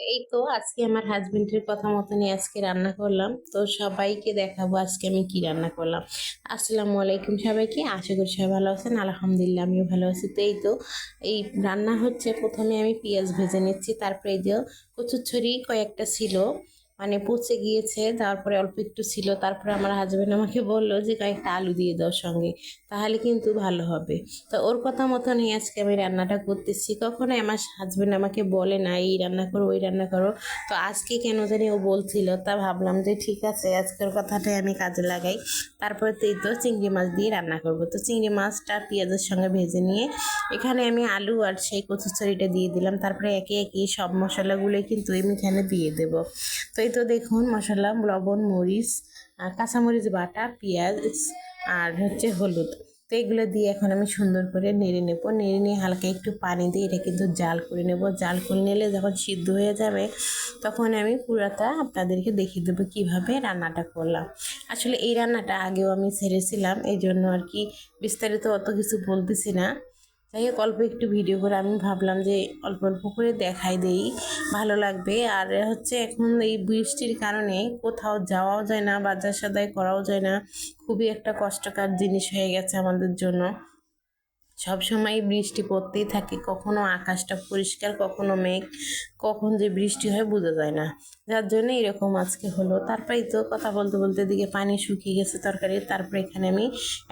এই তো আজকে আমার হাজবেন্ডের কথা মতনই আজকে রান্না করলাম। তো সবাইকে দেখাবো আজকে আমি কি রান্না করলাম। আসসালামু আলাইকুম সবাইকে, আশা করি সবাই ভালো আছেন। আলহামদুলিল্লাহ আমিও ভালো আছি। তো এই রান্না হচ্ছে, প্রথমে আমি পেঁয়াজ ভেজে নিচ্ছি, তারপরে এই যে কচুরছড়ি কয়েকটা ছিল, মানে পচে গিয়েছে, তারপরে অল্প একটু ছিল। তারপরে আমার হাজবেন্ড আমাকে বললো যে কয়েকটা আলু দিয়ে দাও সঙ্গে, তাহলে কিন্তু ভালো হবে। তো ওর কথা মতনই আজকে আমি রান্নাটা করতেছি। কখনোই আমার হাজবেন্ড আমাকে বলে না এই রান্না করো ওই রান্না করো, তো আজকে কেন জানি ও বলছিল, তা ভাবলাম যে ঠিক আছে আজকের কথাটাই আমি কাজে লাগাই। তারপরে তো এই তো চিংড়ি মাছ দিয়ে রান্না করব। তো চিংড়ি মাছটা পেঁয়াজের সঙ্গে ভেজে নিয়ে এখানে আমি আলু আর সেই কচুচড়িটা দিয়ে দিলাম। তারপরে একে একে সব মশলাগুলোই কিন্তু আমি এখানে দিয়ে দেব। তো এই তো দেখুন মশলা, লবণ, মরিচ, কাঁচামরিচ বাটা, পেঁয়াজ আর হচ্ছে হলুদ, তো এগুলো দিয়ে এখন আমি সুন্দর করে নেড়ে নেব। নেড়ে নিয়ে হালকা একটু পানি দিয়ে এটা কিন্তু জাল করে নেব। জাল করে নিলে যখন সিদ্ধ হয়ে যাবে তখন আমি পুরাটা আপনাদেরকে দেখিয়ে দেবো কিভাবে রান্নাটা করলাম। আসলে এই রান্নাটা আগেও আমি ছেড়েছিলাম, এই জন্য আর কি বিস্তারিত অত কিছু বলতেছি না। যাই হোক অল্প একটু ভিডিও করে আমি ভাবলাম যে অল্প অল্প করে দেখাই দেই, ভালো লাগবে। আর হচ্ছে এখন এই বৃষ্টির কারণে কোথাও যাওয়াও যায় না, বাজার সদাই করাও যায় না, খুবই একটা কষ্টকর জিনিস হয়ে গেছে আমাদের জন্য। সব সময় বৃষ্টি পড়তেই থাকে, কখনো আকাশটা পরিষ্কার কখনো মেঘ, কখন যে বৃষ্টি হয় বোঝা যায় না, যার জন্য এরকম আজকে হলো। তারপরেই তো কথা বলতে বলতে দিকে পানি শুকিয়ে গেছে তরকারি। তারপরে এখানে আমি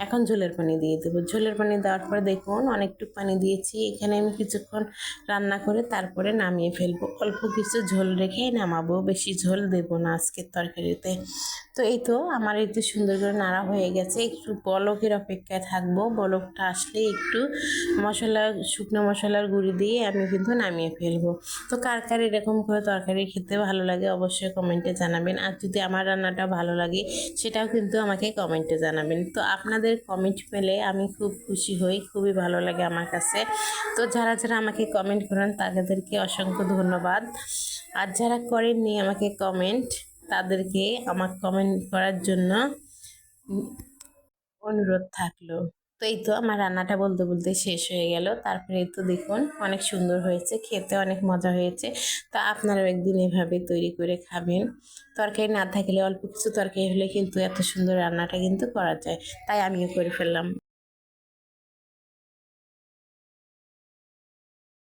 এখন ঝোলের পানি দিয়ে দেবো। ঝোলের পানি দেওয়ার পরে দেখুন অনেকটুকু পানি দিয়েছি। এখানে আমি কিছুক্ষণ রান্না করে তারপরে নামিয়ে ফেলবো, অল্প কিছু ঝোল রেখেই নামাবো, বেশি ঝোল দেবো না আজকের তরকারিতে। তো এই তো আমার এই তো সুন্দর করে নাড়া হয়ে গেছে, একটু বলকের অপেক্ষায় থাকবো। বলকটা আসলে একটু মশলা, শুকনো মশলার গুঁড়ি দিয়ে আমি কিন্তু নামিয়ে ফেলবো। তো কার কার এরকম করে তরকারি খেতে ভালো লাগে অবশ্যই কমেন্টে জানাবেন। আর যদি আমার রান্নাটা ভালো লাগে সেটাও কিন্তু আমাকে কমেন্টে জানাবেন। তো আপনাদের কমেন্ট পেলে আমি খুব খুশি হই, খুবই ভালো লাগে আমার কাছে। তো যারা যারা আমাকে কমেন্ট করেন তাদেরকে অসংখ্য ধন্যবাদ। আর যারা করেননি আমাকে কমেন্ট, তাদেরকে আমার কমেন্ট করার জন্য অনুরোধ থাকলো। তো এই তো আমার রান্নাটা বলতে বলতে শেষ হয়ে গেল। তারপরে এই তো দেখুন অনেক সুন্দর হয়েছে, খেতে অনেক মজা হয়েছে। তো আপনারাও একদিন এভাবে তৈরি করে খাবেন। তরকারি না থাকলে অল্প কিছু তরকারি হলে কিন্তু এত সুন্দর রান্নাটা কিন্তু করা যায়, তাই আমিও করে ফেললাম।